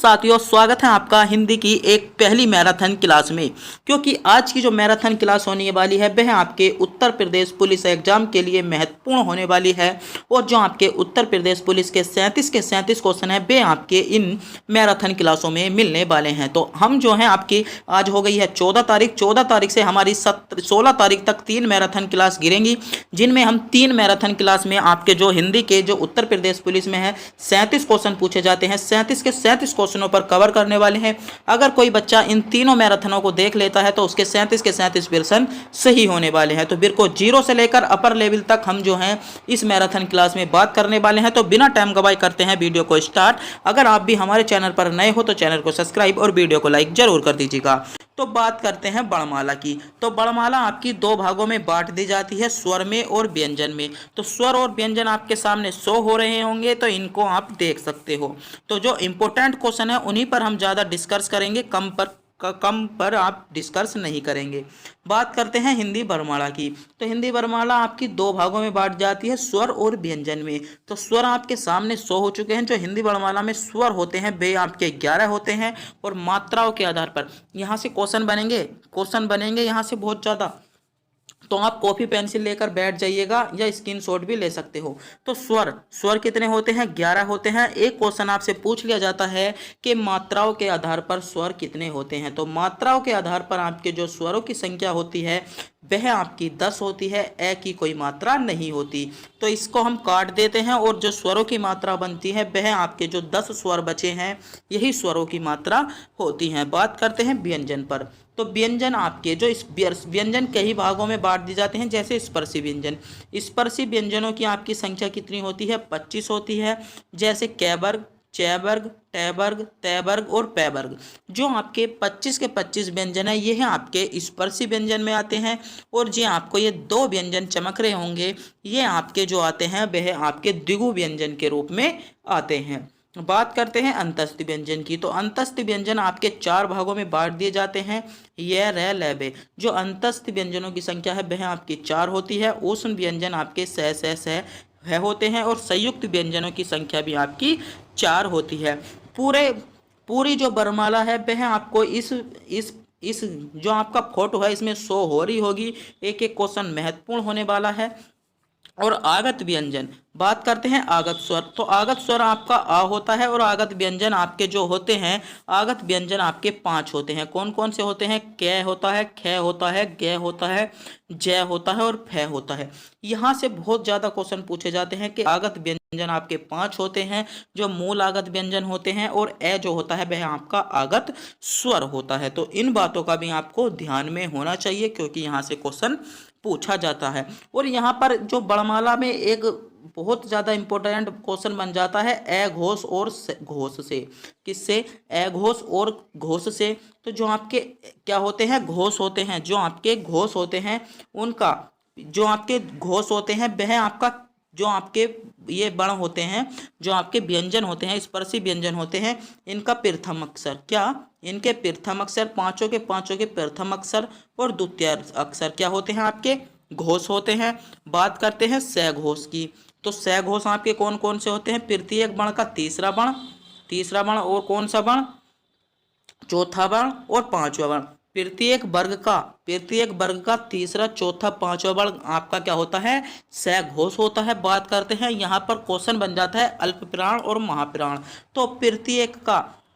साथियों, स्वागत है आपका हिंदी की एक पहली मैराथन क्लास में। क्योंकि आज की जो मैराथन क्लास होने वाली है वह आपके उत्तर प्रदेश पुलिस एग्जाम के लिए महत्वपूर्ण होने वाली है। और जो आपके उत्तर प्रदेश पुलिस के 37 क्वेश्चन है वे आपके इन मैराथन क्लासों में मिलने वाले हैं। तो हम जो हैं आपकी आज हो गई है 14 तारीख से हमारी 16 तारीख तक 3 मैराथन क्लास गिरेंगी, जिनमें हम 3 मैराथन क्लास में आपके जो हिंदी के जो उत्तर प्रदेश पुलिस में है 37 क्वेश्चन पूछे जाते हैं, 37 के 37 क्वेश्चनों पर कवर करने वाले हैं। अगर कोई बच्चा इन तीनों मैराथनों को देख लेता है तो उसके 37 के 37 प्रश्न सही होने वाले हैं। तो बिल्कुल जीरो से लेकर अपर लेवल तक हम जो हैं इस मैराथन क्लास में बात करने वाले हैं। तो बिना टाइम गवाए करते हैं वीडियो को स्टार्ट। अगर आप भी हमारे चैनल पर नए हो तो चैनल को सब्सक्राइब और वीडियो को लाइक जरूर कर दीजिएगा। तो बात करते हैं वर्णमाला की। तो वर्णमाला आपकी 2 भागों में बांट दी जाती है, स्वर में और व्यंजन में। तो स्वर और व्यंजन आपके सामने शो हो रहे होंगे तो इनको आप देख सकते हो। तो जो इंपॉर्टेंट क्वेश्चन है उन्हीं पर हम ज़्यादा डिस्कस करेंगे, कम पर आप डिस्कस नहीं करेंगे। बात करते हैं हिंदी वर्णमाला की। तो हिंदी वर्णमाला आपकी 2 भागों में बांट जाती है, स्वर और व्यंजन में। तो स्वर आपके सामने शो हो चुके हैं। जो हिंदी वर्णमाला में स्वर होते हैं वे आपके 11 होते हैं और मात्राओं के आधार पर यहाँ से क्वेश्चन बनेंगे यहाँ से बहुत ज़्यादा। तो आप कॉपी पेंसिल लेकर बैठ जाइएगा या स्क्रीनशॉट भी ले सकते हो। तो स्वर कितने होते हैं? 11 होते हैं। एक क्वेश्चन आपसे पूछ लिया जाता है कि मात्राओं के आधार पर स्वर कितने होते हैं। तो मात्राओं के आधार पर आपके जो स्वरों की संख्या होती है वह आपकी 10 होती है, ए की कोई मात्रा नहीं होती। तो इसको हम काट देते हैं और जो स्वरों की मात्रा बनती है वह आपके जो 10 स्वर बचे हैं यही स्वरों की मात्रा होती हैं। बात करते हैं व्यंजन पर। तो व्यंजन आपके जो इस व्यंजन कई भागों में बांट दिए जाते हैं, जैसे स्पर्शी व्यंजन। स्पर्शी व्यंजनों की आपकी संख्या कितनी होती है? 25 होती है। जैसे कैवर्ग, चैवर्ग, टैवर्ग, तैवर्ग और पैवर्ग। जो आपके 25 के 25 व्यंजन है ये हैं आपके स्पर्शी व्यंजन में आते हैं। और जो आपको ये 2 व्यंजन चमक रहे होंगे ये आपके जो आते हैं वह आपके द्विगु व्यंजन के रूप में आते हैं। बात करते हैं अंतस्थ व्यंजन की। तो अंतस्थ व्यंजन आपके 4 भागों में बांट दिए जाते हैं, ये रे लैबे। जो अंतस्थ व्यंजनों की संख्या है वह आपकी 4 होती है। ऊष्म व्यंजन आपके स है होते हैं और संयुक्त व्यंजनों की संख्या भी आपकी 4 होती है। पूरी जो वर्णमाला है वह आपको इस जो आपका फोटो है इसमें शो हो रही होगी। एक एक क्वेश्चन महत्वपूर्ण होने वाला है। और आगत व्यंजन, बात करते हैं आगत स्वर। तो आगत स्वर आपका आ होता है और आगत व्यंजन आपके जो होते हैं आगत व्यंजन आपके 5 होते हैं। कौन कौन से होते हैं? कै होता है, ख होता है, ग होता है, जय होता है और फै होता है। यहाँ से बहुत ज़्यादा क्वेश्चन पूछे जाते हैं कि आगत व्यंजन आपके 5 होते हैं जो मूल आगत व्यंजन होते हैं, और ए जो होता है वह आपका आगत स्वर होता है। तो इन बातों का भी आपको ध्यान में होना चाहिए क्योंकि यहाँ से क्वेश्चन पूछा जाता है। और यहाँ पर जो वर्णमाला में एक बहुत ज़्यादा इंपॉर्टेंट क्वेश्चन बन जाता है ए घोष और घोष से। किससे? ए घोष और घोष से। तो जो आपके क्या होते हैं? घोष होते हैं। जो आपके घोष होते हैं उनका जो आपके घोष होते हैं वह आपका जो आपके ये वर्ण होते हैं, जो आपके व्यंजन होते हैं, स्पर्शी व्यंजन होते हैं, इनका प्रथम अक्षर क्या? इनके प्रथम अक्षर पांचों के प्रथम अक्षर और द्वितीय अक्षर क्या होते हैं? आपके घोष होते हैं। बात करते हैं स घोष की। तो स घोष आपके कौन कौन से होते हैं? प्रत्येक वर्ण का तीसरा वर्ण और कौन सा वर्ण? चौथा वर्ण और पांचवा वर्ण। प्रत्येक वर्ग का तीसरा, चौथा, पांचवा वर्ण आपका क्या होता है? स घोष होता है। बात करते हैं यहाँ पर क्वेश्चन बन जाता है अल्पप्राण और महाप्राण। तो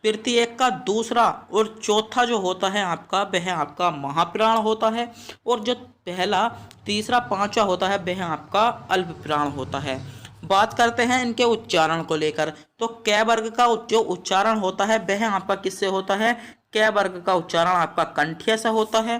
प्रत्येक का दूसरा और चौथा जो होता है आपका वह आपका महाप्राण होता है, और जो पहला, तीसरा, पांचवा होता है वह आपका अल्पप्राण होता है। बात करते हैं इनके उच्चारण को लेकर। तो कै वर्ग का जो उच्चारण होता है वह आपका किससे होता है? कै वर्ग का उच्चारण आपका कंठ्य से होता है।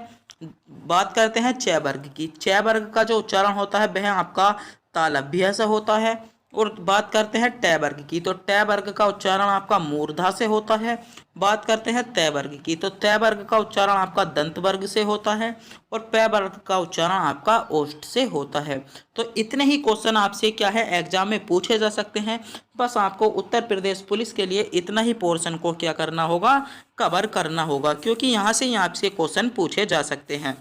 बात करते हैं चै वर्ग की। चै वर्ग का जो उच्चारण होता है वह आपका तालव्य से होता है। और बात करते हैं टै वर्ग की। तो टै वर्ग का उच्चारण आपका मूर्धा से होता है। बात करते हैं तै वर्ग की। तो तै वर्ग का उच्चारण आपका दंत वर्ग से होता है और पै वर्ग का उच्चारण आपका ओष्ठ से होता है। तो इतने ही क्वेश्चन आपसे क्या है एग्जाम में पूछे जा सकते हैं। बस आपको उत्तर प्रदेश पुलिस के लिए इतना ही पोर्शन को क्या करना होगा? कवर करना होगा, क्योंकि यहाँ से आपसे क्वेश्चन पूछे जा सकते हैं।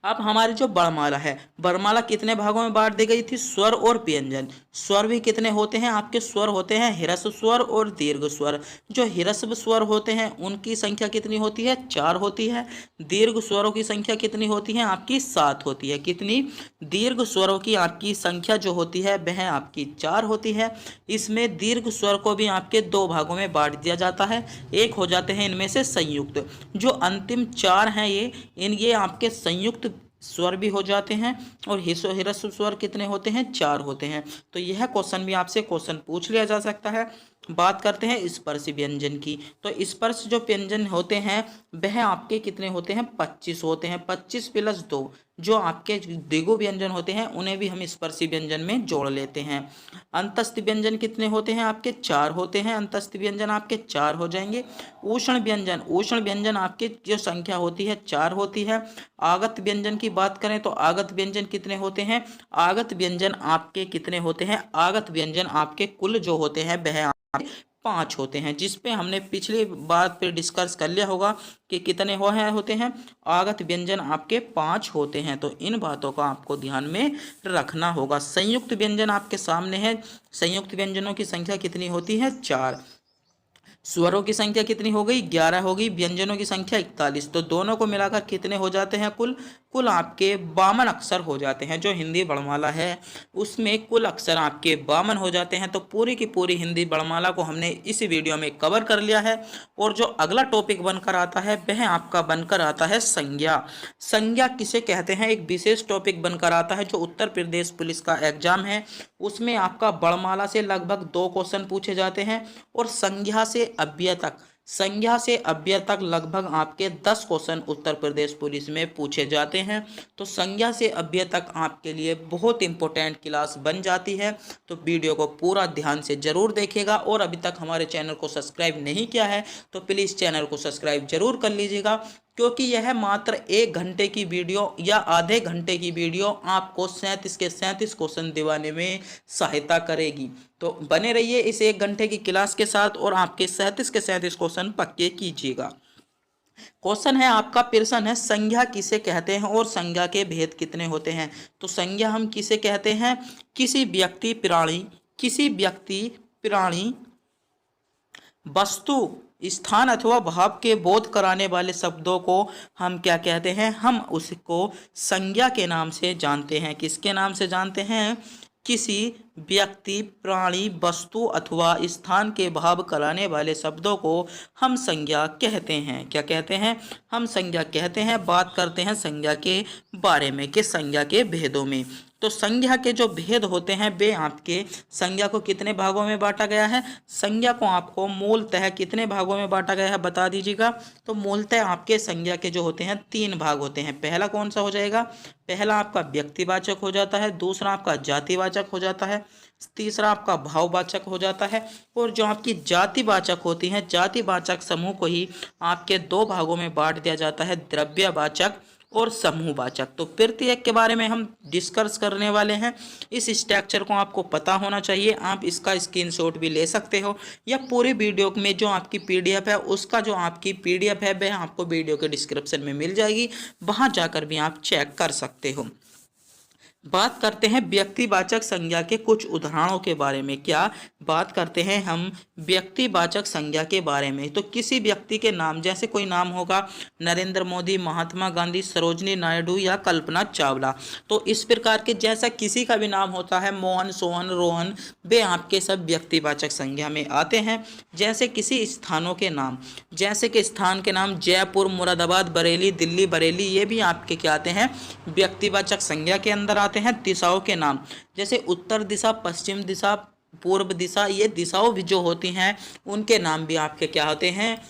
अब हमारी जो वर्णमाला है, वर्णमाला कितने भागों में बांट दी गई थी? स्वर और व्यंजन। स्वर भी कितने होते हैं आपके? स्वर होते हैं ह्रस्व स्वर और दीर्घ स्वर। जो ह्रस्व स्वर होते हैं उनकी संख्या कितनी होती है? 4 होती है। दीर्घ स्वरों की संख्या कितनी होती है आपकी? 7 होती है। कितनी? दीर्घ स्वरों की आपकी संख्या जो होती है वह आपकी 4 होती है। इसमें दीर्घ स्वर को भी आपके 2 भागों में बांट दिया जाता है। एक हो जाते हैं इनमें से संयुक्त। जो अंतिम 4 हैं ये आपके संयुक्त स्वर भी हो जाते हैं। और ह्रस्व स्वर कितने होते हैं? 4 होते हैं। तो यह क्वेश्चन भी आपसे क्वेश्चन पूछ लिया जा सकता है। बात करते हैं स्पर्श व्यंजन की। तो स्पर्श जो व्यंजन होते हैं वह आपके कितने होते हैं? 25 होते हैं। 25 प्लस 2 जो आपके द्विगु व्यंजन होते हैं उन्हें भी हम स्पर्शी व्यंजन में जोड़ लेते हैं। अंतस्थ व्यंजन कितने होते हैं आपके? 4 होते हैं। अंतस्थ व्यंजन आपके 4 हो जाएंगे। उष्ण व्यंजन आपकी जो संख्या होती है 4 होती है। आगत व्यंजन की बात करें तो आगत व्यंजन कितने होते हैं? आगत व्यंजन आपके कितने होते हैं? आगत व्यंजन आपके कुल जो होते हैं वह 5 होते हैं, जिस पे हमने पिछली बात पे डिस्कस कर लिया होगा कि कितने होते हैं। आगत व्यंजन आपके 5 होते हैं। तो इन बातों का आपको ध्यान में रखना होगा। संयुक्त व्यंजन आपके सामने है। संयुक्त व्यंजनों की संख्या कितनी होती है? 4। स्वरों की संख्या कितनी हो गई? 11 होगी। व्यंजनों की संख्या 41। तो दोनों को मिलाकर कितने हो जाते हैं? कुल आपके 52 अक्षर हो जाते हैं। जो हिंदी वर्णमाला है उसमें कुल अक्षर आपके 52 हो जाते हैं। तो पूरी की पूरी हिंदी वर्णमाला को हमने इस वीडियो में कवर कर लिया है। और जो अगला टॉपिक बनकर आता है वह आपका बनकर आता है संज्ञा। संज्ञा किसे कहते हैं? एक विशेष टॉपिक बनकर आता है जो उत्तर प्रदेश पुलिस का एग्जाम है उसमें आपका वर्णमाला से लगभग 2 क्वेश्चन पूछे जाते हैं। और संज्ञा से अव्यय तक लगभग आपके 10 क्वेश्चन उत्तर प्रदेश पुलिस में पूछे जाते हैं। तो संज्ञा से अव्यय तक आपके लिए बहुत इंपॉर्टेंट क्लास बन जाती है। तो वीडियो को पूरा ध्यान से जरूर देखिएगा। और अभी तक हमारे चैनल को सब्सक्राइब नहीं किया है तो प्लीज़ चैनल को सब्सक्राइब जरूर कर लीजिएगा, क्योंकि यह मात्र 1 घंटे की वीडियो या आधे घंटे की वीडियो आपको 37 के 37 क्वेश्चन दिवाने में सहायता करेगी। तो बने रहिए इस 1 घंटे की क्लास के साथ और आपके 37 के 37 क्वेश्चन पक्के कीजिएगा। क्वेश्चन है आपका, प्रश्न है संज्ञा किसे कहते हैं और संज्ञा के भेद कितने होते हैं? तो संज्ञा हम किसे कहते हैं? किसी व्यक्ति प्राणी वस्तु स्थान अथवा भाव के बोध कराने वाले शब्दों को हम क्या कहते हैं? हम उसको संज्ञा के नाम से जानते हैं। किसके नाम से जानते हैं? किसी व्यक्ति प्राणी वस्तु अथवा स्थान के भाव कराने वाले शब्दों को हम संज्ञा कहते हैं। क्या कहते हैं? हम संज्ञा कहते हैं। बात करते हैं संज्ञा के बारे में कि संज्ञा के भेदों में। तो संज्ञा के जो भेद होते हैं वे आपके संज्ञा को कितने भागों में बांटा गया है? संज्ञा को आपको मूलतः कितने भागों में बांटा गया है बता दीजिएगा। तो मूलतः आपके संज्ञा के जो होते हैं 3 भाग होते हैं। पहला कौन सा हो जाएगा? पहला आपका व्यक्तिवाचक हो जाता है, दूसरा आपका जातिवाचक हो जाता है, तीसरा आपका भाववाचक हो जाता है। और जो आपकी जातिवाचक होती हैं, जातिवाचक समूह को ही आपके 2 भागों में बांट दिया जाता है, द्रव्यवाचक और समूहवाचक। तो प्रत्येक के बारे में हम डिस्कस करने वाले हैं। इस स्ट्रक्चर को आपको पता होना चाहिए। आप इसका स्क्रीनशॉट भी ले सकते हो या पूरी वीडियो में जो आपकी पीडीएफ है उसका जो आपकी पीडीएफ है वह आपको वीडियो के डिस्क्रिप्शन में मिल जाएगी, वहां जाकर भी आप चेक कर सकते हो। बात करते हैं व्यक्तिवाचक संज्ञा के कुछ उदाहरणों के बारे में। क्या बात करते हैं हम व्यक्तिवाचक संज्ञा के बारे में? तो किसी व्यक्ति के नाम, जैसे कोई नाम होगा नरेंद्र मोदी, महात्मा गांधी, सरोजनी नायडू या कल्पना चावला। तो इस प्रकार के जैसा किसी का भी नाम होता है, मोहन, सोहन, रोहन, वे आपके सब व्यक्तिवाचक संज्ञा में आते हैं। जैसे किसी स्थानों के नाम, जैसे कि स्थान के नाम जयपुर, मुरादाबाद, बरेली, दिल्ली, बरेली, ये भी आपके क्या आते हैं? व्यक्तिवाचक संज्ञा के अंदर आते हैं। दिशाओं के नाम, जैसे उत्तर दिशा, पश्चिम दिशा, पूर्व दिशा, ये दिशाओं भी जो होती हैं उनके नाम भी आपके क्या होते हैं?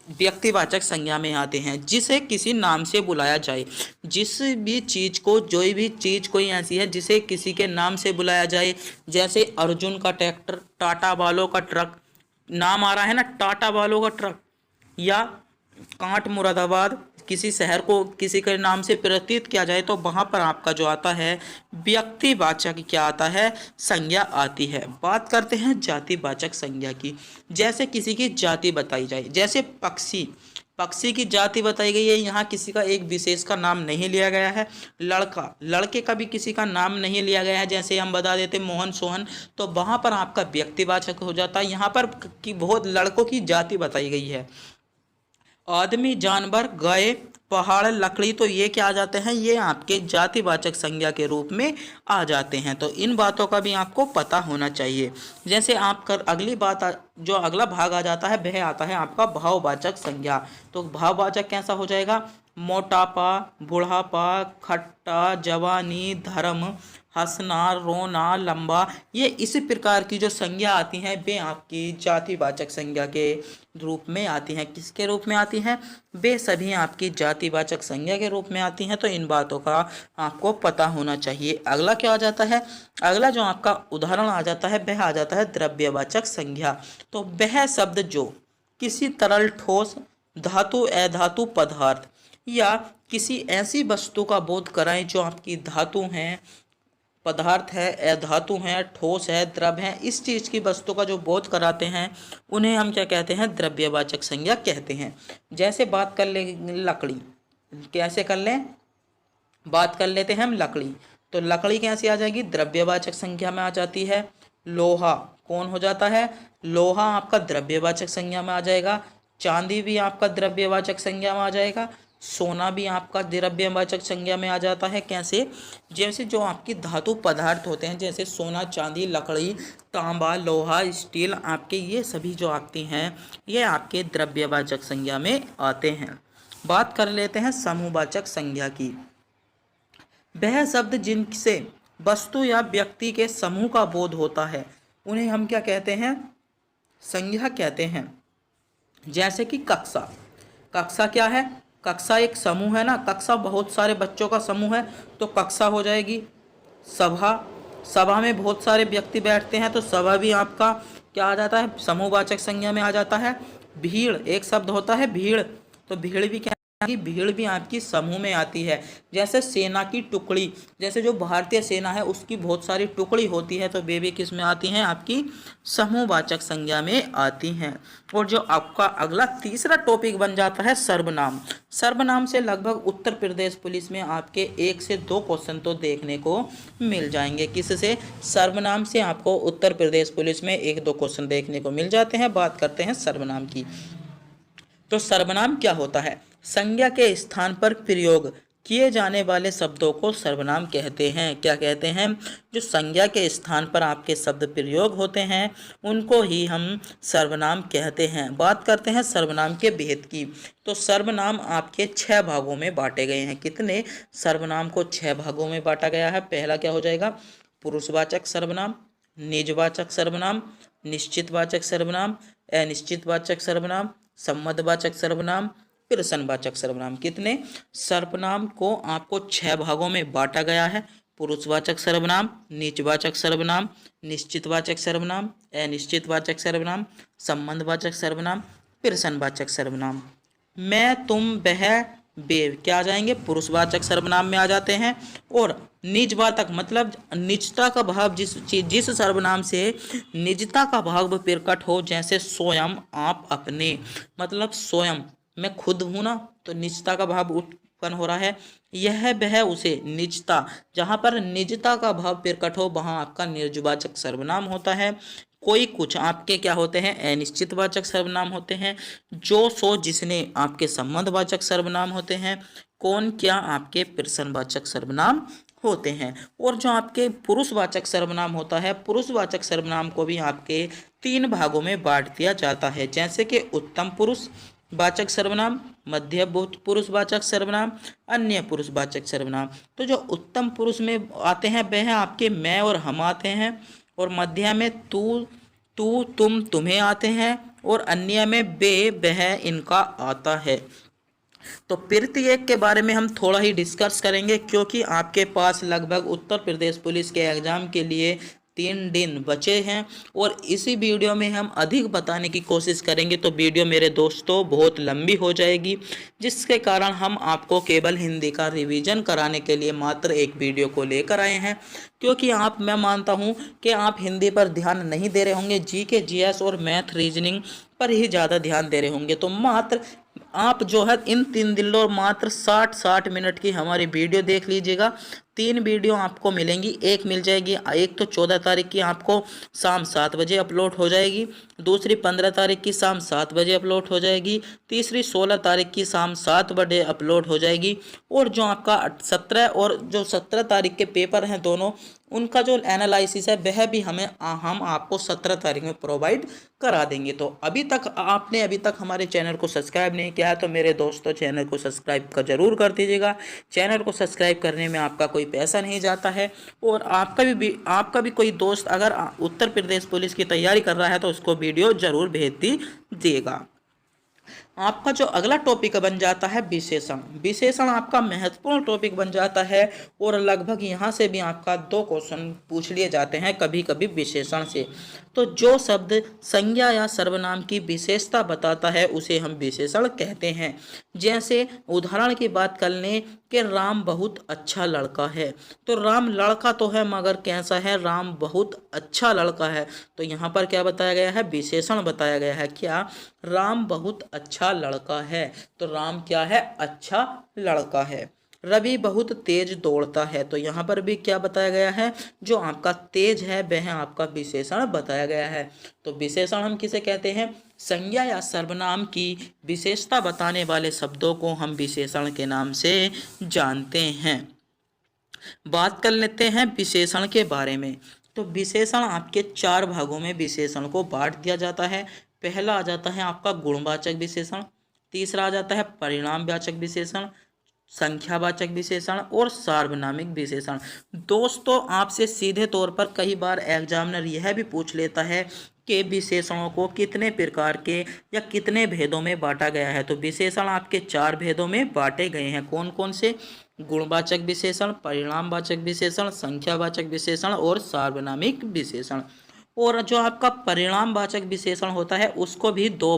व्यक्तिवाचक संज्ञा में आते हैं। जिसे किसी नाम से बुलाया जाए, जिस भी चीज़ को, जो भी चीज़ कोई ऐसी है जिसे किसी के नाम से बुलाया जाए, जैसे अर्जुन का ट्रैक्टर, टाटा वालों का ट्रक, नाम आ रहा है ना टाटा वालों का ट्रक, या कांट मुरादाबाद, किसी शहर को किसी के नाम से प्रतीत किया जाए तो वहाँ पर आपका जो आता है व्यक्तिवाचक क्या आता है? संज्ञा आती है। बात करते हैं जातिवाचक संज्ञा की। जैसे किसी की जाति बताई जाए, जैसे पक्षी, पक्षी की जाति बताई गई है, यहाँ किसी का एक विशेष का नाम नहीं लिया गया है। लड़का, लड़के का भी किसी का नाम नहीं लिया गया है। जैसे हम बता देते मोहन सोहन, तो वहाँ पर आपका व्यक्तिवाचक हो जाता है। यहाँ पर कि बहुत लड़कों की जाति बताई गई है। आदमी, जानवर, गाय, पहाड़, लकड़ी, तो ये क्या आ जाते हैं, ये आपके जातिवाचक संज्ञा के रूप में आ जाते हैं। तो इन बातों का भी आपको पता होना चाहिए। जैसे आप कर अगली बात जो अगला भाग आ जाता है वह आता है आपका भाववाचक संज्ञा। तो भाववाचक कैसा हो जाएगा, मोटापा, बुढ़ापा, खट्टा, जवानी, धर्म, हंसना, रोना, लंबा, ये इसी प्रकार की जो संज्ञा आती हैं वे आपकी जातिवाचक संज्ञा के रूप में आती हैं। किसके रूप में आती हैं, वे सभी आपकी जातिवाचक संज्ञा के रूप में आती हैं। तो इन बातों का आपको पता होना चाहिए। अगला क्या आ जाता है, अगला जो आपका उदाहरण आ जाता है वह आ जाता है द्रव्यवाचक संज्ञा। तो वह शब्द जो किसी तरल, ठोस, धातु, अधातु, पदार्थ या किसी ऐसी वस्तु का बोध कराएं जो आपकी धातु हैं, पदार्थ है, अधातु है, ठोस है, द्रव है, इस चीज़ की वस्तु का जो बोध कराते हैं उन्हें हम क्या कहते हैं, द्रव्यवाचक संज्ञा कहते हैं। जैसे बात कर ले लकड़ी, कैसे कर लें, बात कर लेते हैं हम लकड़ी। तो लकड़ी कैसे आ जाएगी, द्रव्यवाचक संज्ञा में आ जाती है। लोहा कौन हो जाता है, लोहा आपका द्रव्यवाचक संज्ञा में आ जाएगा। चांदी भी आपका द्रव्यवाचक संज्ञा में आ जाएगा। सोना भी आपका द्रव्यवाचक संज्ञा में आ जाता है। कैसे, जैसे जो आपकी धातु पदार्थ होते हैं, जैसे सोना, चांदी, लकड़ी, तांबा, लोहा, स्टील, आपके ये सभी जो आती हैं ये आपके द्रव्यवाचक संज्ञा में आते हैं। बात कर लेते हैं समूहवाचक संज्ञा की। वह शब्द जिनसे वस्तु या व्यक्ति के समूह का बोध होता है उन्हें हम क्या कहते हैं, संज्ञा कहते हैं। जैसे कि कक्षा, कक्षा क्या है, कक्षा एक समूह है ना, कक्षा बहुत सारे बच्चों का समूह है तो कक्षा हो जाएगी। सभा, सभा में बहुत सारे व्यक्ति बैठते हैं तो सभा भी आपका क्या आ जाता है, समूहवाचक संज्ञा में आ जाता है। भीड़ एक शब्द होता है भीड़, तो भीड़ भी क्या, भीड़ भी आपकी समूह में आती है। जैसे सेना की टुकड़ी, जैसे जो भारतीय सेना है उसकी बहुत सारी टुकड़ी होती है तो वे भी किस में आती हैं, आपकी समूहवाचक संज्ञा में आती हैं। और जो आपका अगला तीसरा टॉपिक बन जाता है सर्वनाम। सर्वनाम से लगभग उत्तर प्रदेश पुलिस में आपके 1 से 2 क्वेश्चन तो देखने को मिल जाएंगे। किससे, सर्वनाम से आपको उत्तर प्रदेश पुलिस में 1-2 क्वेश्चन देखने को मिल जाते हैं। बात करते हैं सर्वनाम की। तो सर्वनाम क्या होता है, संज्ञा के स्थान पर प्रयोग किए जाने वाले शब्दों को सर्वनाम कहते हैं। क्या कहते हैं, जो संज्ञा के स्थान पर आपके शब्द प्रयोग होते हैं उनको ही हम सर्वनाम कहते हैं। बात करते हैं सर्वनाम के भेद की। तो सर्वनाम आपके 6 भागों में बांटे गए हैं। कितने, सर्वनाम को 6 भागों में बांटा गया है। पहला क्या हो जाएगा, पुरुषवाचक सर्वनाम, निजवाचक सर्वनाम, निश्चितवाचक सर्वनाम, अनिश्चितवाचक सर्वनाम, संबंधवाचक सर्वनाम, प्रश्नवाचक सर्वनाम। कितने, सर्वनाम को आपको 6 भागों में बांटा गया है। पुरुषवाचक सर्वनाम, निजवाचक सर्वनाम, निश्चितवाचक सर्वनाम, अनिश्चितवाचक सर्वनाम, संबंधवाचक सर्वनाम, प्रश्नवाचक सर्वनाम। मैं, तुम, वह, वे क्या आ जाएंगे, पुरुषवाचक सर्वनाम में आ जाते हैं। और निजवाचक मतलब निजता का भाव, जिस सर्वनाम से निजता का भाव प्रकट हो, जैसे स्वयं, आप, अपने, मतलब स्वयं मैं खुद हूँ ना, तो निजता का भाव उत्पन्न हो रहा है। यह वह उसे, निजता, जहाँ पर निजता का भाव प्रकट हो वहाँ आपका निर्जवाचक सर्वनाम होता है। कोई, कुछ आपके क्या होते हैं, अनिश्चितवाचक सर्वनाम होते हैं। जो, सो, जिसने आपके संबंधवाचक सर्वनाम होते हैं। कौन, क्या आपके प्रश्नवाचक सर्वनाम होते हैं। और जो आपके पुरुषवाचक सर्वनाम होता है, पुरुषवाचक सर्वनाम को भी आपके 3 भागों में बांट दिया जाता है। जैसे कि उत्तम पुरुष वाचक सर्वनाम, मध्य पुरुषवाचक सर्वनाम, अन्य पुरुषवाचक सर्वनाम। तो जो उत्तम पुरुष में आते हैं वह आपके मैं और हम आते हैं। और मध्य में तू, तुम, तुम्हें आते हैं। और अन्य में वे, वह, इनका आता है। तो प्रत्येक के बारे में हम थोड़ा ही डिस्कस करेंगे क्योंकि आपके पास लगभग उत्तर प्रदेश पुलिस के एग्ज़ाम के लिए 3 दिन बचे हैं। और इसी वीडियो में हम अधिक बताने की कोशिश करेंगे तो वीडियो मेरे दोस्तों बहुत लंबी हो जाएगी, जिसके कारण हम आपको केवल हिंदी का रिवीजन कराने के लिए मात्र एक वीडियो को लेकर आए हैं। क्योंकि मैं मानता हूं कि आप हिंदी पर ध्यान नहीं दे रहे होंगे, जीके, जीएस और मैथ रीजनिंग पर ही ज़्यादा ध्यान दे रहे होंगे। तो मात्र आप जो है इन 3 दिनों मात्र 60 मिनट की हमारी वीडियो देख लीजिएगा। 3 वीडियो आपको मिलेंगी, एक मिल जाएगी, एक तो 14 तारीख की आपको शाम 7 बजे अपलोड हो जाएगी, दूसरी 15 तारीख की शाम 7 बजे अपलोड हो जाएगी, तीसरी 16 तारीख की शाम 7 बजे अपलोड हो जाएगी। और जो आपका 17 और जो 17 तारीख के पेपर हैं दोनों, उनका जो एनालिसिस है वह भी हम आपको 17 तारीख में प्रोवाइड करा देंगे। तो अभी तक हमारे चैनल को सब्सक्राइब नहीं किया है तो मेरे दोस्तों चैनल को सब्सक्राइब जरूर कर दीजिएगा। चैनल को सब्सक्राइब करने में आपका कोई पैसा नहीं जाता है। और आपका भी कोई दोस्त अगर उत्तर प्रदेश पुलिस की तैयारी कर रहा है तो उसको वीडियो जरूर भेज दीजिएगा। आपका जो अगला टॉपिक बन जाता है विशेषण। विशेषण आपका महत्वपूर्ण टॉपिक बन जाता है और लगभग यहाँ से भी आपका 2 क्वेश्चन पूछ लिए जाते हैं कभी कभी विशेषण से। तो जो शब्द संज्ञा या सर्वनाम की विशेषता बताता है उसे हम विशेषण कहते हैं। जैसे उदाहरण की बात कर लें कि राम बहुत अच्छा लड़का है। तो राम लड़का तो है मगर कैसा है, राम बहुत अच्छा लड़का है। तो यहाँ पर क्या बताया गया है, विशेषण बताया गया है। क्या, राम बहुत अच्छा लड़का है। तो राम क्या है, अच्छा लड़का है। रवि बहुत तेज दौड़ता है। तो यहाँ पर भी क्या बताया गया है, जो आपका तेज है वह आपका विशेषण बताया गया है। तो विशेषण हम किसे कहते हैं, संज्ञा या सर्वनाम की विशेषता बताने वाले शब्दों को हम विशेषण के नाम से जानते हैं। बात कर लेते हैं विशेषण के बारे में। तो विशेषण आपके 4 भागों में विशेषण को बांट दिया जाता है। पहला आ जाता है आपका गुणवाचक विशेषण, तीसरा आ जाता है परिणामवाचक विशेषण, संख्यावाचक विशेषण और सार्वनामिक विशेषण। दोस्तों आपसे सीधे तौर पर कई बार एग्जामिनर यह भी पूछ लेता है कि विशेषणों को कितने प्रकार के या कितने भेदों में बांटा गया है। तो विशेषण आपके 4 भेदों में बांटे गए हैं। कौन कौन से, गुणवाचक विशेषण, परिणामवाचक विशेषण, संख्यावाचक विशेषण और सार्वनामिक विशेषण। और जो आपका परिणामवाचक विशेषण होता है उसको भी दो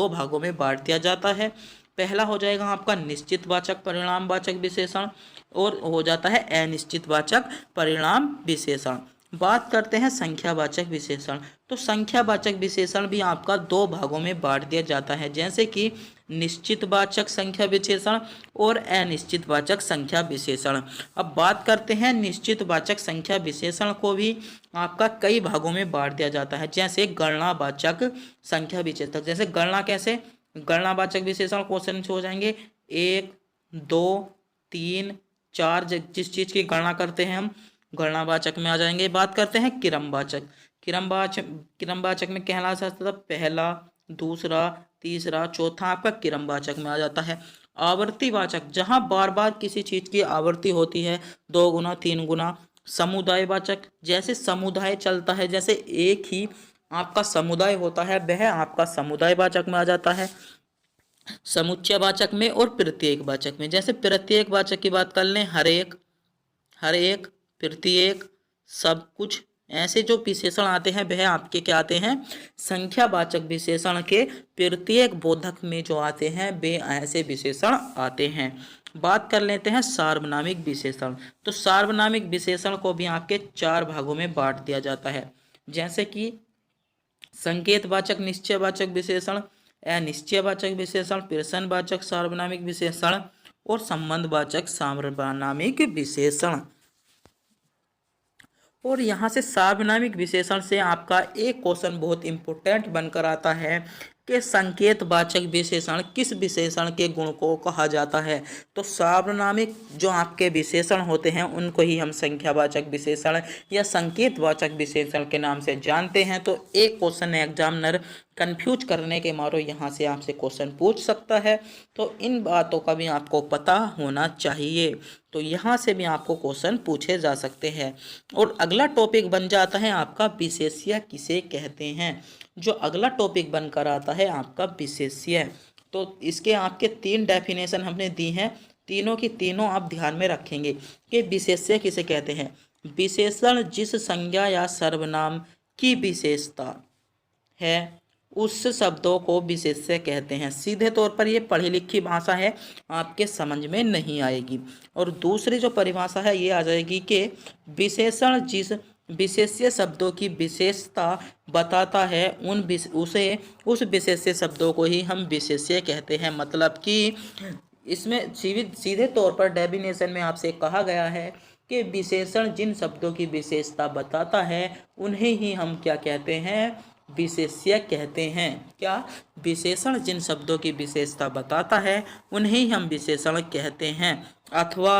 भागों में बांट दिया जाता है। पहला हो जाएगा आपका निश्चितवाचक परिणामवाचक विशेषण और हो जाता है अनिश्चितवाचक परिणाम विशेषण। बात करते हैं संख्यावाचक विशेषण। तो संख्यावाचक विशेषण भी आपका 2 भागों में बांट दिया जाता है, जैसे कि निश्चितवाचक संख्या विशेषण और अनिश्चितवाचक संख्या विशेषण। अब बात करते हैं निश्चितवाचक संख्या विशेषण को भी आपका कई भागों में बांट दिया जाता है, जैसे गणनावाचक संख्या विशेषण। जैसे गणना कैसे, गणनावाचक विशेषण क्वेश्चन हो जाएंगे 1, 2, 3, 4, जिस चीज की गणना करते हैं हम गणनावाचक में आ जाएंगे। बात करते हैं किरमवाचक। किरमवाचक में कहला सकता था पहला, दूसरा, तीसरा, चौथा आपका किरमवाचक में आ जाता है। आवर्तीवाचक, जहां बार बार किसी चीज की आवृत्ति होती है 2 गुना 3 गुना। समुदायवाचक, जैसे समुदाय चलता है, जैसे एक ही आपका समुदाय होता है वह आपका समुदायवाचक में आ जाता है। समुच्चयवाचक में और प्रत्येकवाचक में। जैसे प्रत्येकवाचक की बात कर लें, हर एक, प्रत्येक, सब कुछ, ऐसे जो विशेषण आते हैं वह आपके क्या आते हैं, संख्यावाचक विशेषण के प्रत्येक बोधक में जो आते हैं वे ऐसे विशेषण आते हैं। बात कर लेते हैं सार्वनामिक विशेषण। तो सार्वनामिक विशेषण को भी आपके 4 भागों में बांट दिया जाता है, जैसे कि संकेतवाचक निश्चयवाचक विशेषण, अनिश्चयवाचक विशेषण, प्रश्नवाचक सार्वनामिक विशेषण और संबंधवाचक सार्वनामिक विशेषण। और यहाँ से सार्वनामिक विशेषण से आपका एक क्वेश्चन बहुत इंपॉर्टेंट बनकर आता है कि संकेतवाचक विशेषण किस विशेषण के गुण को कहा जाता है। तो सार्वनामिक जो आपके विशेषण होते हैं उनको ही हम संख्यावाचक विशेषण या संकेतवाचक विशेषण के नाम से जानते हैं। तो एक क्वेश्चन एग्जामिनर कंफ्यूज करने के मारो यहाँ से आपसे क्वेश्चन पूछ सकता है, तो इन बातों का भी आपको पता होना चाहिए। तो यहाँ से भी आपको क्वेश्चन पूछे जा सकते हैं। और अगला टॉपिक बन जाता है आपका विशेष्य किसे कहते हैं। जो अगला टॉपिक बनकर आता है आपका विशेष्य। तो इसके आपके 3 डेफिनेशन हमने दी हैं, तीनों की तीनों आप ध्यान में रखेंगे कि विशेष्य किसे कहते हैं। विशेषण जिस संज्ञा या सर्वनाम की विशेषता है उस शब्दों को विशेष्य कहते हैं। सीधे तौर पर ये पढ़ी लिखी भाषा है, आपके समझ में नहीं आएगी। और दूसरी जो परिभाषा है ये आ जाएगी कि विशेषण जिस विशेष्य शब्दों की विशेषता बताता है उस विशेष्य शब्दों को ही हम विशेष्य कहते हैं। मतलब कि इसमें सीधे तौर पर डेफिनेशन में आपसे कहा गया है कि विशेषण जिन शब्दों की विशेषता बताता है उन्हें ही हम क्या कहते हैं, विशेष्य कहते हैं। क्या? विशेषण जिन शब्दों की विशेषता बताता है उन्हें ही हम विशेषण कहते हैं। अथवा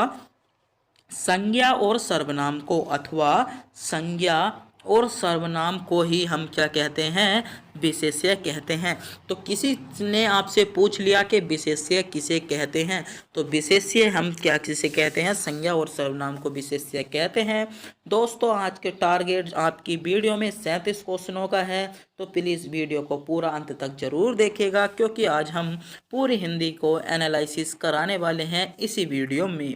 संज्ञा और सर्वनाम को, अथवा संज्ञा और सर्वनाम को ही हम क्या कहते हैं, विशेष्य कहते हैं। तो किसी ने आपसे पूछ लिया कि विशेष्य किसे कहते हैं, तो विशेष्य हम क्या किसे कहते हैं, संज्ञा और सर्वनाम को विशेष्य कहते हैं। दोस्तों आज के टारगेट आपकी वीडियो में 37 क्वेश्चनों का है, तो प्लीज़ वीडियो को पूरा अंत तक जरूर देखिएगा, क्योंकि आज हम पूरी हिंदी को एनालिसिस कराने वाले हैं इसी वीडियो में।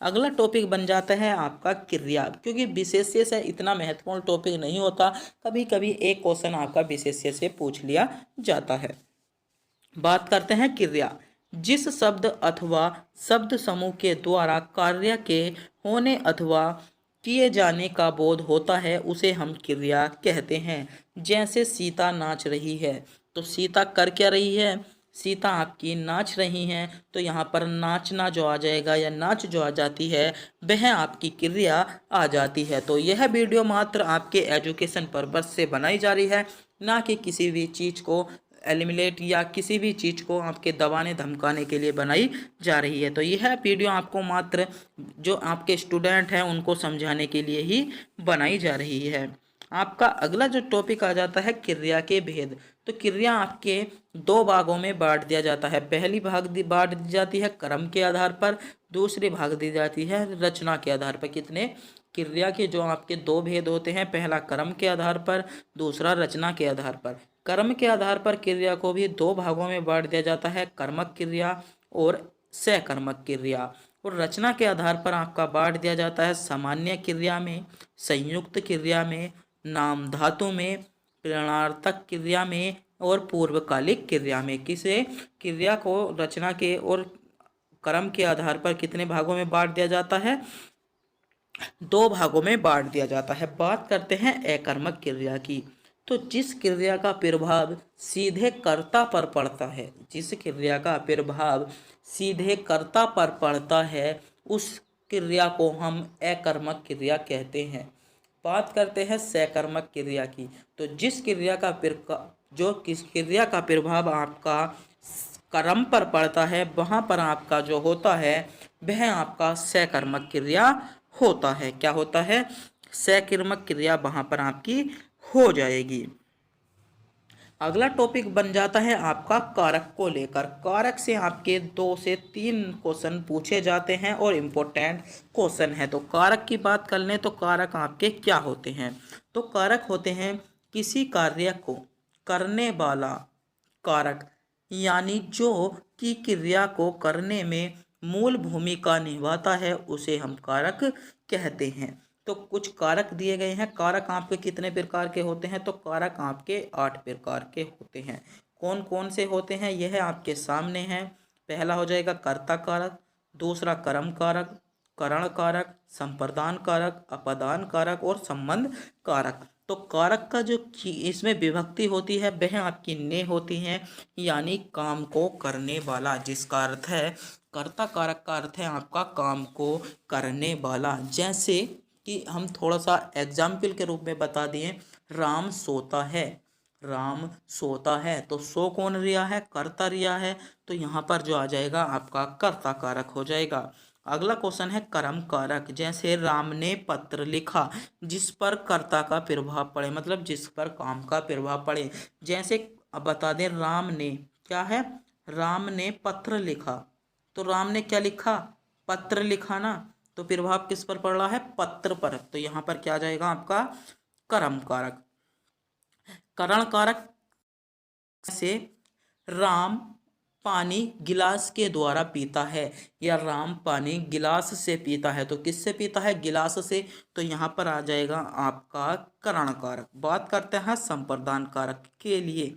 अगला टॉपिक बन जाता है आपका क्रिया, क्योंकि विशेष्य से इतना महत्वपूर्ण टॉपिक नहीं होता, कभी कभी एक क्वेश्चन आपका विशेष्य से पूछ लिया जाता है। बात करते हैं क्रिया। जिस शब्द अथवा शब्द समूह के द्वारा कार्य के होने अथवा किए जाने का बोध होता है उसे हम क्रिया कहते हैं। जैसे सीता नाच रही है, तो सीता कर क्या रही है, सीता आपकी नाच रही हैं, तो यहाँ पर नाचना जो आ जाएगा या नाच जो आ जाती है वह आपकी क्रिया आ जाती है। तो यह वीडियो मात्र आपके एजुकेशन पर्पस से बनाई जा रही है, ना कि किसी भी चीज़ को एलिमिनेट या किसी भी चीज़ को आपके दबाने धमकाने के लिए बनाई जा रही है। तो यह वीडियो आपको मात्र जो आपके स्टूडेंट हैं उनको समझाने के लिए ही बनाई जा रही है। आपका अगला जो टॉपिक आ जाता है क्रिया के भेद। तो क्रिया आपके दो भागों में बांट दिया जाता है। पहली भाग बांट दी जाती है क्रम के आधार पर, दूसरी भाग दी जाती है रचना के आधार पर। कितने? क्रिया के जो आपके दो भेद होते हैं, पहला क्रम के आधार पर, दूसरा रचना के आधार पर। कर्म के आधार पर क्रिया को भी दो भागों में बांट दिया जाता है, कर्मक क्रिया और सकर्मक क्रिया। और रचना के आधार पर आपका बांट दिया जाता है सामान्य क्रिया में, संयुक्त क्रिया में, नाम धातु में, प्रेरणार्थक क्रिया में और पूर्वकालिक क्रिया में। किसे? क्रिया को रचना के और कर्म के आधार पर कितने भागों में बांट दिया जाता है? दो भागों में बांट दिया जाता है। बात करते हैं अकर्मक क्रिया की। तो जिस क्रिया का प्रभाव सीधे कर्ता पर पड़ता है, जिस क्रिया का प्रभाव सीधे कर्ता पर पड़ता है उस क्रिया को हम अकर्मक क्रिया कहते हैं। बात करते हैं सकर्मक क्रिया की। तो जिस क्रिया का किस क्रिया का प्रभाव आपका कर्म पर पड़ता है वहाँ पर आपका जो होता है वह आपका सकर्मक क्रिया होता है। क्या होता है? सकर्मक क्रिया वहाँ पर आपकी हो जाएगी। अगला टॉपिक बन जाता है आपका कारक को लेकर। कारक से आपके 2 से 3 क्वेश्चन पूछे जाते हैं और इम्पोर्टेंट क्वेश्चन है। तो कारक की बात कर लें तो कारक आपके क्या होते हैं? तो कारक होते हैं किसी कार्य को करने वाला कारक, यानी जो कि क्रिया को करने में मूल भूमिका निभाता है उसे हम कारक कहते हैं। तो कुछ कारक दिए गए हैं। कारक आपके कितने प्रकार के होते हैं? तो कारक आपके 8 प्रकार के होते हैं। कौन कौन से होते हैं यह आपके सामने है। पहला हो जाएगा कर्ता कारक, दूसरा कर्म कारक, करण कारक, संप्रदान कारक, अपदान कारक और संबंध कारक। तो कारक का जो इसमें विभक्ति होती है वह आपकी ने होती है, यानी काम को करने वाला, जिसका अर्थ है कर्ता कारक का अर्थ है आपका काम को करने वाला। जैसे कि हम थोड़ा सा एग्जाम्पल के रूप में बता दिए, राम सोता है, राम सोता है, तो सो कौन रिया है? कर्ता रिया है, तो यहाँ पर जो आ जाएगा आपका कर्ता कारक हो जाएगा। अगला क्वेश्चन है कर्म कारक। जैसे राम ने पत्र लिखा, जिस पर कर्ता का प्रभाव पड़े, मतलब जिस पर काम का प्रभाव पड़े। जैसे अब बता दें राम ने क्या है, राम ने पत्र लिखा, तो राम ने क्या लिखा? पत्र लिखा ना, तो प्रभाव किस पर पड़ रहा है? पत्र पर। तो यहाँ पर क्या आ जाएगा आपका कर्म कारक। करण कारक से राम पानी गिलास के द्वारा पीता है, या राम पानी गिलास से पीता है, तो किससे पीता है? गिलास से। तो यहाँ पर आ जाएगा आपका करण कारक। बात करते हैं संप्रदान कारक के लिए।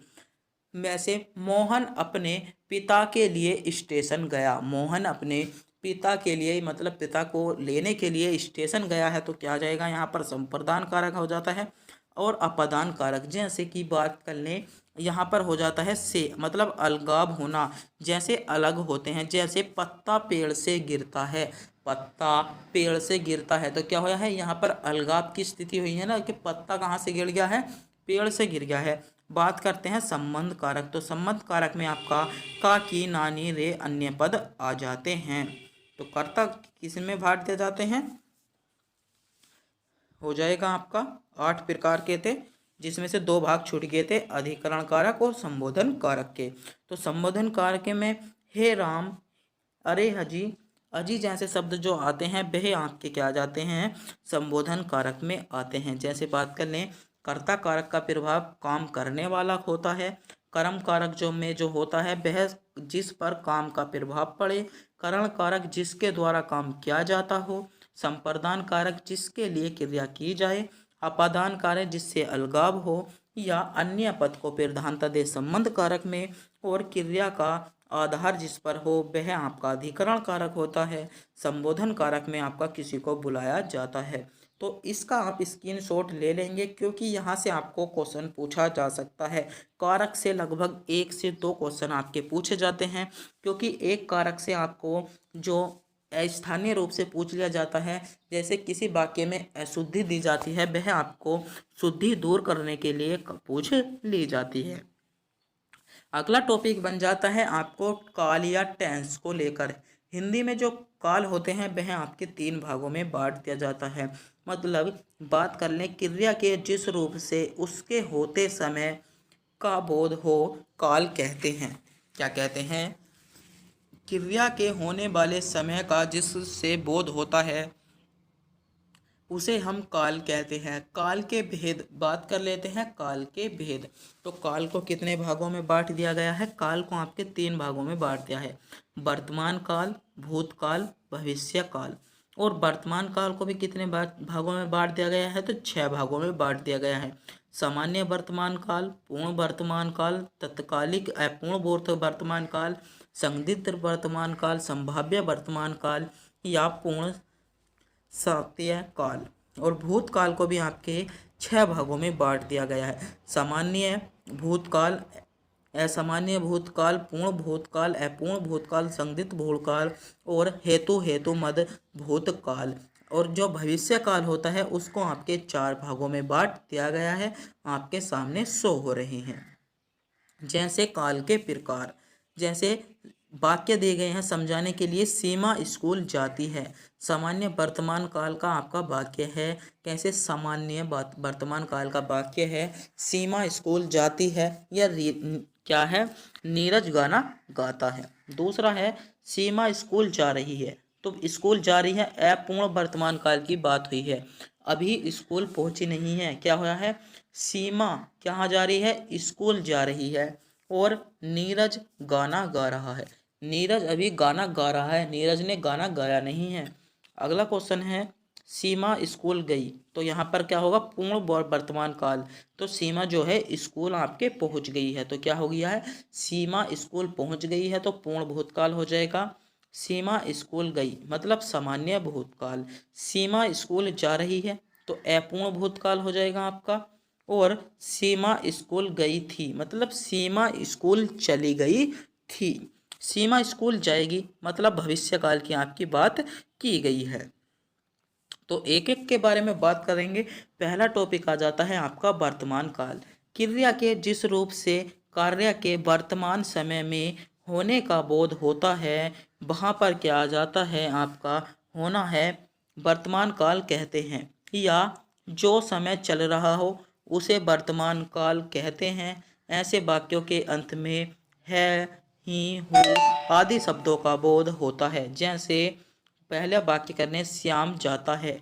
वैसे मोहन अपने पिता के लिए स्टेशन गया, मोहन अपने पिता के लिए, मतलब पिता को लेने के लिए स्टेशन गया है, तो क्या आ जाएगा यहाँ पर संप्रदान कारक हो जाता है। और अपादान कारक जैसे कि बात कर लें, यहाँ पर हो जाता है से, मतलब अलगाव होना, जैसे अलग होते हैं। जैसे पत्ता पेड़ से गिरता है, पत्ता पेड़ से गिरता है, तो क्या हुआ है यहाँ पर अलगाव की स्थिति हुई है ना, कि पत्ता कहाँ से गिर गया है, पेड़ से गिर गया है। बात करते हैं संबंध कारक, तो संबंध कारक में आपका का, की, नानी, रे अन्य पद आ जाते हैं। तो कर्ता किस में बांट दिए जाते हैं, हो जाएगा आपका 8 प्रकार के थे, जिसमें से 2 भाग छूट गए थे, अधिकरण कारक और संबोधन कारक के। तो संबोधन कारक में हे राम, अरे हजी, अजी जैसे शब्द जो आते हैं वह आपके क्या आ जाते हैं, संबोधन कारक में आते हैं। जैसे बात कर लें, कर्ता कारक का प्रभाव काम करने वाला होता है। कर्म कारक जो होता है वह जिस पर काम का प्रभाव पड़े। करण कारक जिसके द्वारा काम किया जाता हो। संप्रदान कारक जिसके लिए क्रिया की जाए। अपादान कारक जिससे अलगाव हो या अन्य पद को प्रधानता दे संबंध कारक में। और क्रिया का आधार जिस पर हो वह आपका अधिकरण कारक होता है। संबोधन कारक में आपका किसी को बुलाया जाता है। तो इसका आप स्क्रीनशॉट ले लेंगे, क्योंकि यहाँ से आपको क्वेश्चन पूछा जा सकता है। कारक से लगभग 1 से 2 क्वेश्चन आपके पूछे जाते हैं, क्योंकि एक कारक से आपको जो स्थानीय रूप से पूछ लिया जाता है। जैसे किसी वाक्य में अशुद्धि दी जाती है, वह आपको शुद्धि दूर करने के लिए पूछ ली जाती है। अगला टॉपिक बन जाता है आपको काल या टेंस को लेकर। हिंदी में जो काल होते हैं वह आपके 3 भागों में बांट दिया जाता है। मतलब बात कर लें, क्रिया के जिस रूप से उसके होते समय का बोध हो काल कहते हैं। क्या कहते हैं, क्रिया के होने वाले समय का जिससे बोध होता है उसे हम काल कहते हैं। काल के भेद बात कर लेते हैं, काल के भेद। तो काल को कितने भागों में बांट दिया गया है, काल को आपके 3 भागों में बांट दिया है। वर्तमान काल, भूतकाल, भविष्य काल। और वर्तमान काल को भी कितने भागों में बांट दिया गया है, तो 6 भागों में बांट दिया गया है। सामान्य वर्तमान काल, पूर्ण वर्तमान काल, तत्कालिक अपूर्ण वर्तमान काल, संदिग्ध वर्तमान काल, संभाव्य वर्तमान काल या पूर्ण सत्य काल। और भूतकाल को भी आपके 6 भागों में बांट दिया गया है। सामान्य भूतकाल, असामान्य भूतकाल, पूर्ण भूतकाल, अपूर्ण भूतकाल, संदिग्ध भूतकाल और हेतु मद भूतकाल। और जो भविष्य काल होता है उसको आपके 4 भागों में बांट दिया गया है, आपके सामने शो हो रहे हैं। जैसे काल के प्रकार, जैसे वाक्य दिए गए हैं समझाने के लिए, सीमा स्कूल जाती है। सामान्य वर्तमान काल का आपका वाक्य है। कैसे सामान्य वर्तमान काल का वाक्य है, सीमा स्कूल जाती है या क्या है, नीरज गाना गाता है। दूसरा है सीमा स्कूल जा रही है, तो स्कूल जा रही है अपूर्ण वर्तमान काल की बात हुई है, अभी स्कूल पहुंची नहीं है। क्या हुआ है, सीमा कहाँ जा रही है, स्कूल जा रही है। और नीरज गाना गा रहा है, नीरज अभी गाना गा रहा है, नीरज ने गाना गाया नहीं है। अगला क्वेश्चन है सीमा स्कूल गई, तो यहाँ पर क्या होगा, पूर्ण वर्तमान काल। तो सीमा जो है स्कूल आपके पहुँच गई है, तो क्या हो गया है, सीमा स्कूल पहुँच गई है, तो पूर्ण भूतकाल हो जाएगा। सीमा स्कूल गई मतलब सामान्य भूतकाल। सीमा स्कूल जा रही है तो अपूर्ण भूतकाल हो जाएगा आपका। और सीमा स्कूल गई थी मतलब सीमा स्कूल चली गई थी। सीमा स्कूल जाएगी मतलब भविष्यकाल की आपकी बात की गई है। तो एक एक के बारे में बात करेंगे। पहला टॉपिक आ जाता है आपका वर्तमान काल। क्रिया के जिस रूप से कार्य के वर्तमान समय में होने का बोध होता है वहाँ पर क्या आ जाता है, आपका होना है वर्तमान काल कहते हैं। या जो समय चल रहा हो उसे वर्तमान काल कहते हैं। ऐसे वाक्यों के अंत में है, ही, हूँ आदि शब्दों का बोध होता है। जैसे पहले वाक्य करने, श्याम जाता है,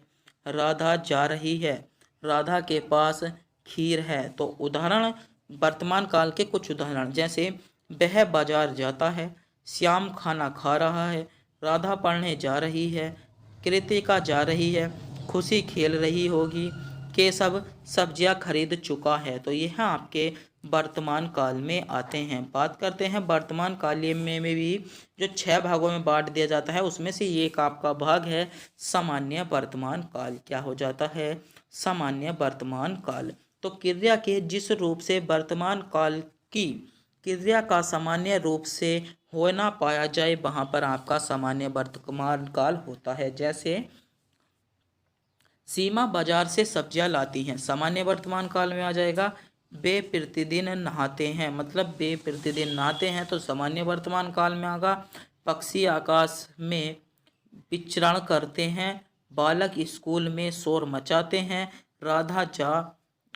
राधा जा रही है, राधा के पास खीर है। तो उदाहरण वर्तमान काल के कुछ उदाहरण, जैसे वह बाजार जाता है, श्याम खाना खा रहा है, राधा पढ़ने जा रही है, कृतिका जा रही है, खुशी खेल रही होगी, केशव सब्जियां खरीद चुका है। तो यह आपके वर्तमान काल में आते हैं। बात करते हैं वर्तमान काल में भी जो 6 भागों में बांट दिया जाता है, उसमें से ये एक आपका भाग है सामान्य वर्तमान काल। क्या हो जाता है? सामान्य वर्तमान काल। तो क्रिया के जिस रूप से वर्तमान काल की क्रिया का सामान्य रूप से होना पाया जाए, वहाँ पर आपका सामान्य वर्तमान काल होता है। जैसे सीमा बाजार से सब्जियां लाती हैं, सामान्य वर्तमान काल में आ जाएगा। वे प्रतिदिन नहाते हैं, मतलब वे प्रतिदिन नहाते हैं, तो सामान्य वर्तमान काल में आगा। पक्षी आकाश में विचरण करते हैं, बालक स्कूल में शोर मचाते हैं, राधा जा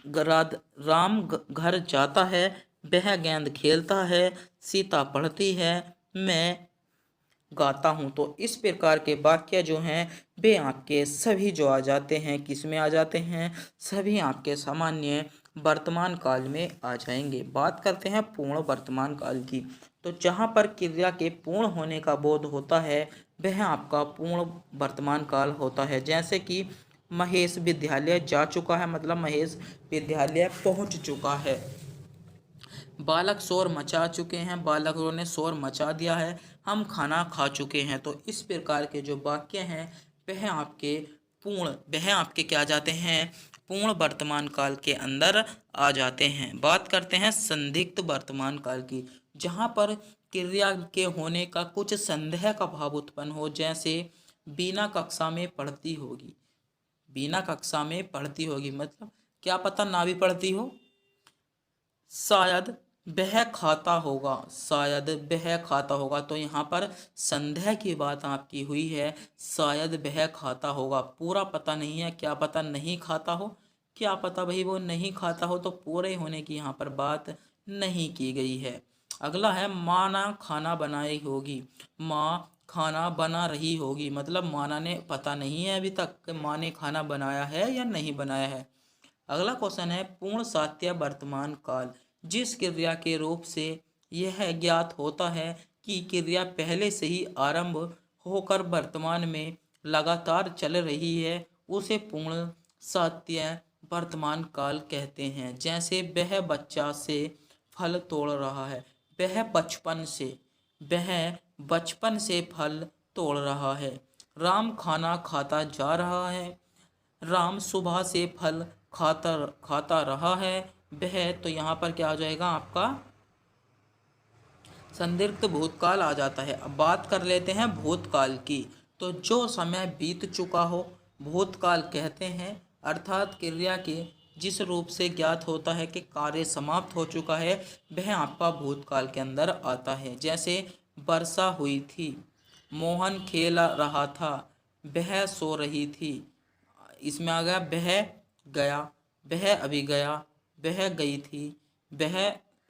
राध राम घर जाता है, वह गेंद खेलता है, सीता पढ़ती है, मैं गाता हूँ। तो इस प्रकार के वाक्य जो हैं वे आपके सभी जो आ जाते हैं, किस में आ जाते हैं? सभी आपके सामान्य वर्तमान काल में आ जाएंगे। बात करते हैं पूर्ण वर्तमान काल की। तो जहाँ पर क्रिया के पूर्ण होने का बोध होता है, वह आपका पूर्ण वर्तमान काल होता है। जैसे कि महेश विद्यालय जा चुका है, मतलब महेश विद्यालय पहुँच चुका है। बालक शोर मचा चुके हैं, बालकों ने शोर मचा दिया है, हम खाना खा चुके हैं। तो इस प्रकार के जो वाक्य हैं वह आपके क्या जाते हैं? पूर्ण वर्तमान काल के अंदर आ जाते हैं। बात करते हैं संदिग्ध वर्तमान काल की, जहाँ पर क्रिया के होने का कुछ संदेह का भाव उत्पन्न हो। जैसे बीना कक्षा में पढ़ती होगी, बीना कक्षा में पढ़ती होगी मतलब क्या पता ना भी पढ़ती हो। शायद वह खाता होगा, शायद वह खाता होगा, तो यहाँ पर संदेह की बात आपकी हुई है। शायद वह खाता होगा, पूरा पता नहीं है, क्या पता नहीं खाता हो, क्या पता भाई वो नहीं खाता हो, तो पूरे होने की यहाँ पर बात नहीं की गई है। अगला है माँ ना खाना बनाई होगी, माँ खाना बना रही होगी, मतलब माना ने पता नहीं है अभी तक कि माँ ने खाना बनाया है या नहीं बनाया है। अगला क्वेश्चन है पूर्ण सात्य वर्तमान काल, जिस क्रिया के रूप से यह ज्ञात होता है कि क्रिया पहले से ही आरंभ होकर वर्तमान में लगातार चल रही है, उसे पूर्ण सात्य वर्तमान काल कहते हैं। जैसे वह बच्चा से फल तोड़ रहा है, वह बचपन से फल तोड़ रहा है। राम खाना खाता जा रहा है, राम सुबह से फल खाता खाता रहा है। वह, तो यहाँ पर क्या हो जाएगा आपका? संदिग्ध भूतकाल आ जाता है। अब बात कर लेते हैं भूतकाल की। तो जो समय बीत चुका हो भूतकाल कहते हैं, अर्थात क्रिया के जिस रूप से ज्ञात होता है कि कार्य समाप्त हो चुका है, वह आपका भूतकाल के अंदर आता है। जैसे वर्षा हुई थी, मोहन खेल रहा था, वह सो रही थी। इसमें आ गया वह गया, वह अभी गया, वह गई थी, वह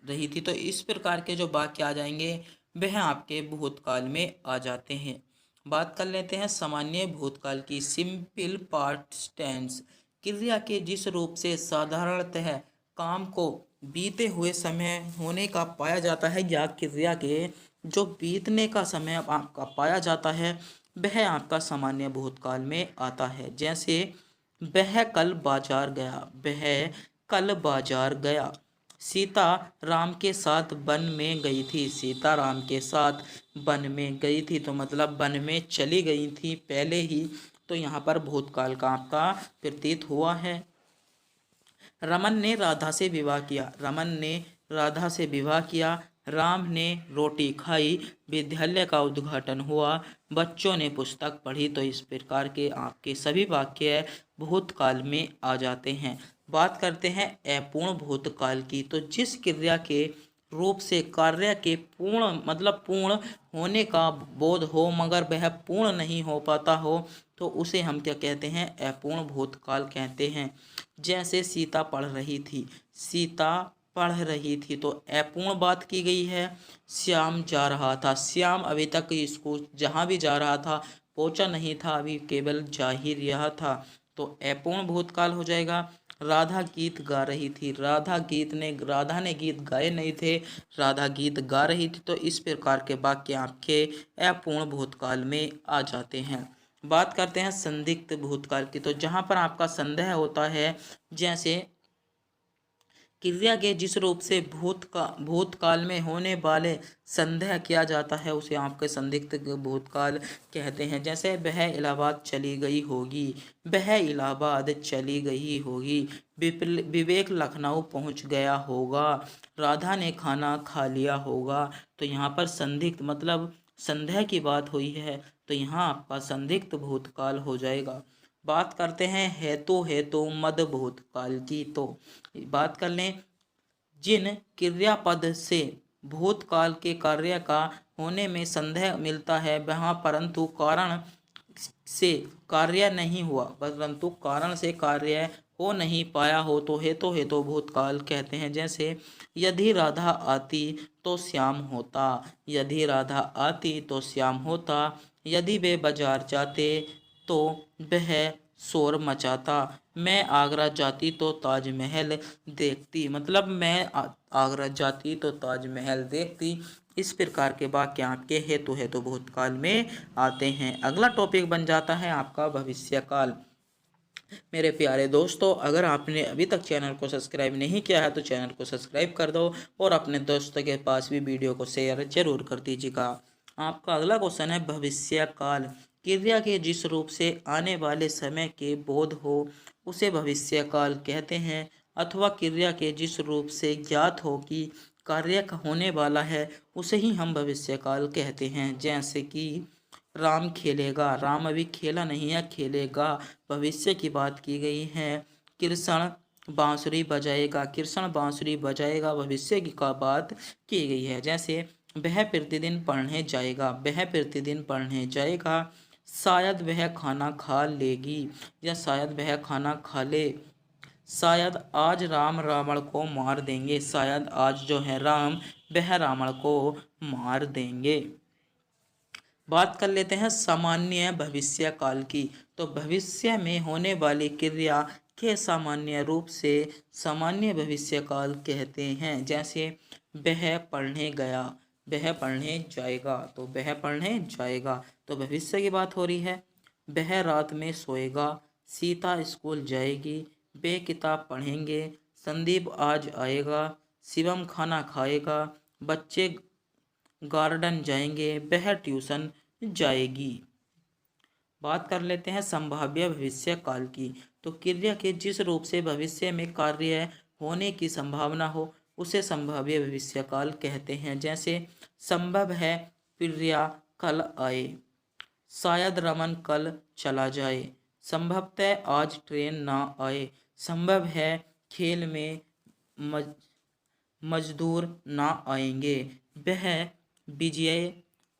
रही थी। तो इस प्रकार के जो वाक्य आ जाएंगे वह आपके भूतकाल में आ जाते हैं। बात कर लेते हैं सामान्य भूतकाल की। सिंपल पास्ट टेंस, क्रिया के जिस रूप से साधारणतः काम को बीते हुए समय होने का पाया जाता है, या क्रिया के जो बीतने का समय आपका पाया जाता है, वह आपका सामान्य भूतकाल में आता है। जैसे वह कल बाजार गया, वह कल बाजार गया। सीता राम के साथ वन में गई थी, सीता राम के साथ वन में गई थी, तो मतलब वन में चली गई थी पहले ही। तो यहाँ पर भूतकाल का आपका प्रतीत हुआ है। रमन ने राधा से विवाह किया, रमन ने राधा से विवाह किया। राम ने रोटी खाई, विद्यालय का उद्घाटन हुआ, बच्चों ने पुस्तक पढ़ी। तो इस प्रकार के आपके सभी वाक्य भूतकाल में आ जाते हैं। बात करते हैं अपूर्ण भूतकाल की। तो जिस क्रिया के रूप से कार्य के पूर्ण मतलब पूर्ण होने का बोध हो मगर वह पूर्ण नहीं हो पाता हो, तो उसे हम क्या कहते हैं? अपूर्ण भूतकाल कहते हैं। जैसे सीता पढ़ रही थी, सीता पढ़ रही थी, तो अपूर्ण बात की गई है। श्याम जा रहा था, श्याम अभी तक स्कूल जहाँ भी जा रहा था पहुँचा नहीं था, अभी केवल जा ही रहा था, तो अपूर्ण भूतकाल हो जाएगा। राधा गीत गा रही थी, राधा ने गीत गाए नहीं थे, राधा गीत गा रही थी। तो इस प्रकार के वाक्य आपके अपूर्ण भूतकाल में आ जाते हैं। बात करते हैं संदिग्ध भूतकाल की। तो जहाँ पर आपका संदेह होता है, जैसे क्रिया के जिस रूप से भूतकाल में होने वाले संदेह किया जाता है उसे आपके संदिग्ध भूतकाल कहते हैं। जैसे वह इलाहाबाद चली गई होगी, वह इलाहाबाद चली गई होगी। विवेक लखनऊ पहुंच गया होगा, राधा ने खाना खा लिया होगा। तो यहाँ पर संदिग्ध मतलब संदेह की बात हुई है, तो यहाँ आपका संदिग्ध भूतकाल हो जाएगा। बात करते हैं हेतु मद भूतकाल की। तो बात कर लें, जिन क्रियापद से भूतकाल के कार्य का होने में संदेह मिलता है वहाँ परंतु कारण से कार्य नहीं हुआ, परंतु कारण से कार्य हो नहीं पाया हो तो हेतु भूतकाल कहते हैं। जैसे यदि राधा आती तो श्याम होता, यदि राधा आती तो श्याम होता। यदि वे बाजार जाते तो वह शोर मचाता। मैं आगरा जाती तो ताजमहल देखती, मतलब मैं आगरा जाती तो ताजमहल देखती। इस प्रकार के वाक्य आपके हेतु भूतकाल में आते हैं। अगला टॉपिक बन जाता है आपका भविष्यकाल। मेरे प्यारे दोस्तों, अगर आपने अभी तक चैनल को सब्सक्राइब नहीं किया है तो चैनल को सब्सक्राइब कर दो और अपने दोस्तों के पास भी वीडियो को शेयर जरूर कर दीजिएगा। आपका अगला क्वेश्चन है भविष्यकाल। क्रिया के जिस रूप से आने वाले समय के बोध हो उसे भविष्यकाल कहते हैं, अथवा क्रिया के जिस रूप से ज्ञात हो कि कार्य होने वाला है उसे ही हम भविष्यकाल कहते हैं। जैसे कि राम खेलेगा, राम अभी खेला नहीं है, खेलेगा, भविष्य की बात की गई है। कृष्ण बांसुरी बजाएगा, कृष्ण बांसुरी बजाएगा, भविष्य की का बात की गई है। जैसे वह प्रतिदिन पढ़ने जाएगा, वह प्रतिदिन पढ़ने जाएगा। शायद वह खाना खा लेगी या शायद वह खाना खा ले। शायद आज राम रावण को मार देंगे, शायद आज जो है राम वह रावण को मार देंगे। बात कर लेते हैं सामान्य भविष्य काल की। तो भविष्य में होने वाली क्रिया के सामान्य रूप से सामान्य भविष्य काल कहते हैं। जैसे वह पढ़ने गया, वह पढ़ने जाएगा, तो वह पढ़ने जाएगा तो भविष्य की बात हो रही है। वह रात में सोएगा, सीता स्कूल जाएगी, वे किताब पढ़ेंगे, संदीप आज आएगा, शिवम खाना खाएगा, बच्चे गार्डन जाएंगे, वह ट्यूशन जाएगी। बात कर लेते हैं संभाव्य भविष्य काल की। तो क्रिया के जिस रूप से भविष्य में कार्य होने की संभावना हो उसे संभाव्य भविष्य काल कहते हैं। जैसे संभव है प्रिया कल आए, शायद रमन कल चला जाए, संभवतः आज ट्रेन ना आए, संभव है खेल में मजदूर ना आएंगे, वह विजय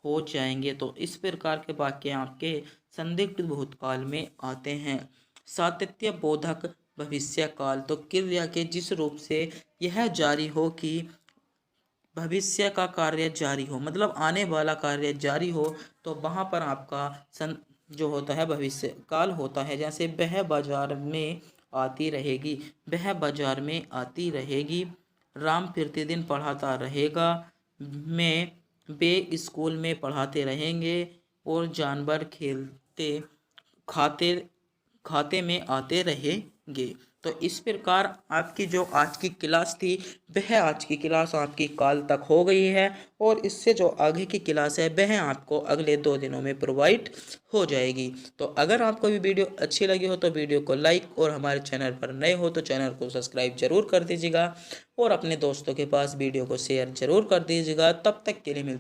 हो जाएंगे। तो इस प्रकार के वाक्य आपके संदिग्ध भूतकाल में आते हैं। सातत्य बोधक भविष्य काल। तो क्रिया के जिस रूप से यह जारी हो कि भविष्य का कार्य जारी हो, मतलब आने वाला कार्य जारी हो, तो वहाँ पर आपका जो होता है भविष्य काल होता है। जैसे वह बाजार में आती रहेगी, वह बाजार में आती रहेगी, राम प्रतिदिन पढ़ाता रहेगा, मैं वे स्कूल में पढ़ाते रहेंगे और जानवर खेलते खाते में आते रहेंगे। तो इस प्रकार आपकी जो आज की क्लास थी वह आज की क्लास आपकी काल तक हो गई है और इससे जो आगे की क्लास है वह आपको अगले 2 दिनों में प्रोवाइड हो जाएगी। तो अगर आपको भी वीडियो अच्छी लगी हो तो वीडियो को लाइक और हमारे चैनल पर नए हो तो चैनल को सब्सक्राइब जरूर कर दीजिएगा और अपने दोस्तों के पास वीडियो को शेयर जरूर कर दीजिएगा। तब तक के लिए मिलते